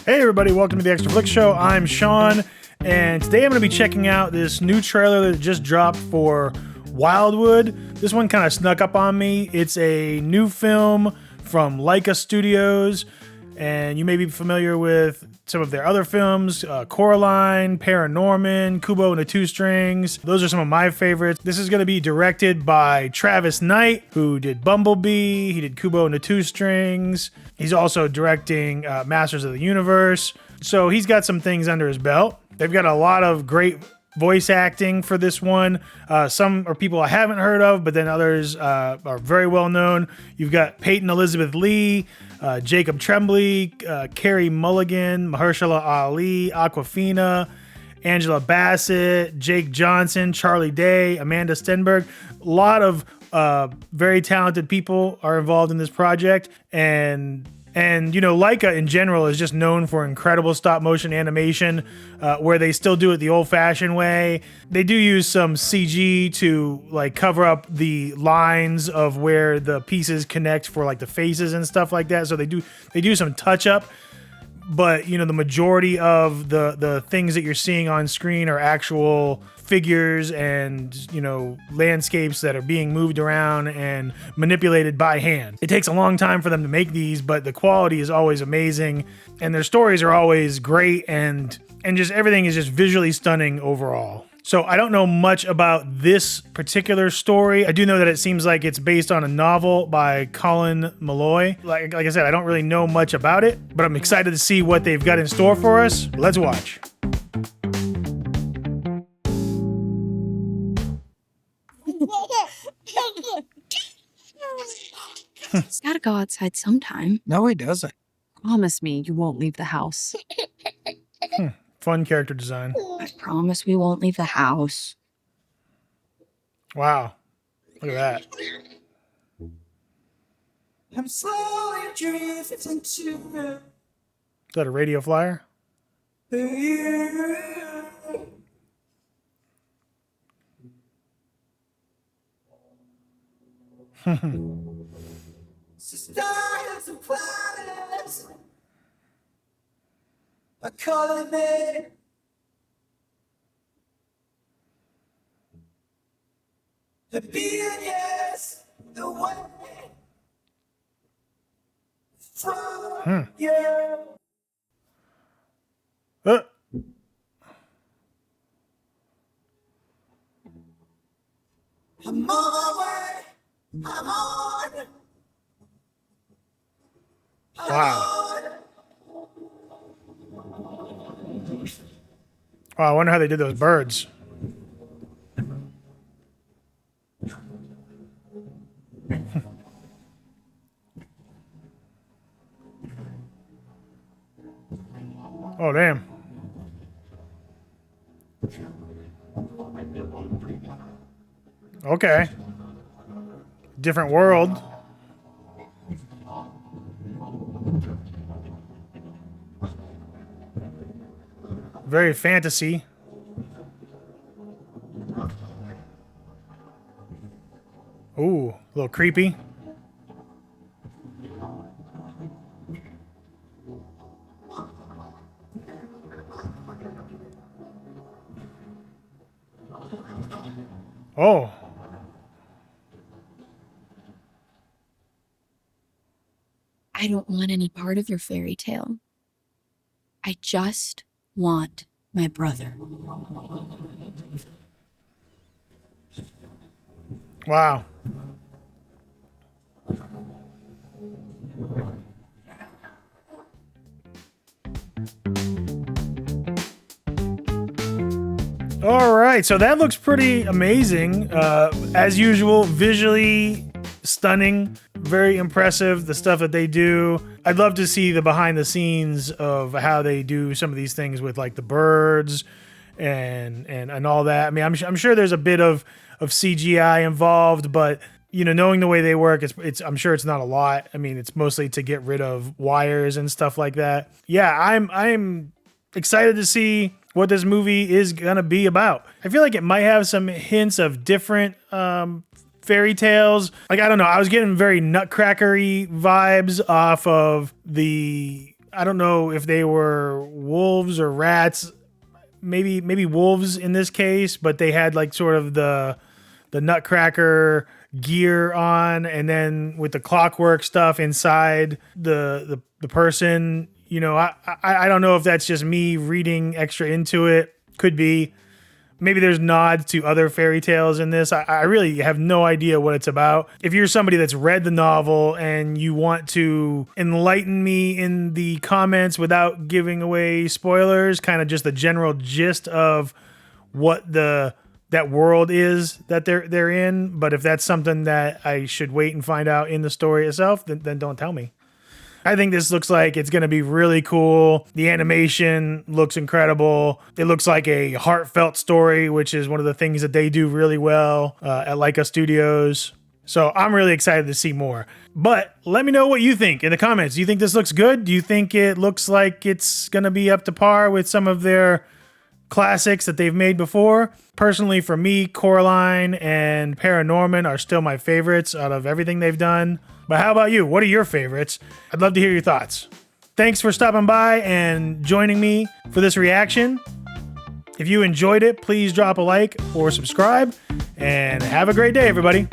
Hey everybody, welcome to the Extra Flick Show. I'm Shawn, and today I'm going to be checking out this new trailer that just dropped for Wildwood. This one kind of snuck up on me. It's a new film from Laika Studios, and you may be familiar with some of their other films, Coraline, Paranorman, Kubo and the Two Strings. Those are some of my favorites. This is going to be directed by Travis Knight, who did Bumblebee. He did Kubo and the Two Strings. He's also directing Masters of the Universe. So he's got some things under his belt. They've got a lot of great voice acting for this one. Some are people I haven't heard of, but then others are very well known. You've got Peyton Elizabeth Lee, Jacob Tremblay, Carey Mulligan, Mahershala Ali, Awkwafina, Angela Bassett, Jake Johnson, Charlie Day, Amanda Stenberg. A lot of very talented people are involved in this project, and you know, Laika in general is just known for incredible stop motion animation, where they still do it the old fashioned way. They do use some CG to like cover up the lines of where the pieces connect for like the faces and stuff like that. So they do some touch up, but you know, the majority of the things that you're seeing on screen are actual figures and, you know, landscapes that are being moved around and manipulated by hand. It takes a long time for them to make these, but the quality is always amazing and their stories are always great, and just everything is just visually stunning overall. So I don't know much about this particular story. I do know that it seems like it's based on a novel by Colin Meloy. Like I said, I don't really know much about it, but I'm excited to see what they've got in store for us. Let's watch. He's gotta go outside sometime. No, he doesn't. Promise me you won't leave the house. Fun character design. I promise we won't leave the house. Wow. Look at that. I'm slowly drifting to Is that a radio flyer? you. Stars and planets are calling me. The billions away from you. I'm on my way. I'm on. Wow. Wow, I wonder how they did those birds. Oh, damn. Okay. Different world. Very fantasy. Ooh, a little creepy. Oh. I don't want any part of your fairy tale. I just want my brother. Wow. All right, so that looks pretty amazing. As usual, visually stunning, very impressive, the stuff that they do. I'd love to see the behind the scenes of how they do some of these things with like the birds and all that. I mean, I'm sure there's a bit of CGI involved, but you know, knowing the way they work, I'm sure it's not a lot. I mean, it's mostly to get rid of wires and stuff like that. Yeah, I'm excited to see what this movie is gonna be about. I feel like it might have some hints of different fairy tales. Like, I don't know, I was getting very Nutcrackery vibes off of the I don't know if they were wolves or rats, maybe wolves in this case, but they had like sort of the Nutcracker gear on, and then with the clockwork stuff inside the person. You know, I don't know if that's just me reading extra into it. Could be. Maybe there's nods to other fairy tales in this. I really have no idea what it's about. If you're somebody that's read the novel and you want to enlighten me in the comments without giving away spoilers, kind of just the general gist of what that world is that they're in. But if that's something that I should wait and find out in the story itself, then don't tell me. I think this looks like it's going to be really cool. The animation looks incredible. It looks like a heartfelt story, which is one of the things that they do really well at Laika Studios. So I'm really excited to see more. But let me know what you think in the comments. Do you think this looks good? Do you think it looks like it's going to be up to par with some of their classics that they've made before? Personally, for me, Coraline and Paranorman are still my favorites out of everything they've done. But how about you? What are your favorites? I'd love to hear your thoughts. Thanks for stopping by and joining me for this reaction. If you enjoyed it, please drop a like or subscribe, and have a great day, everybody.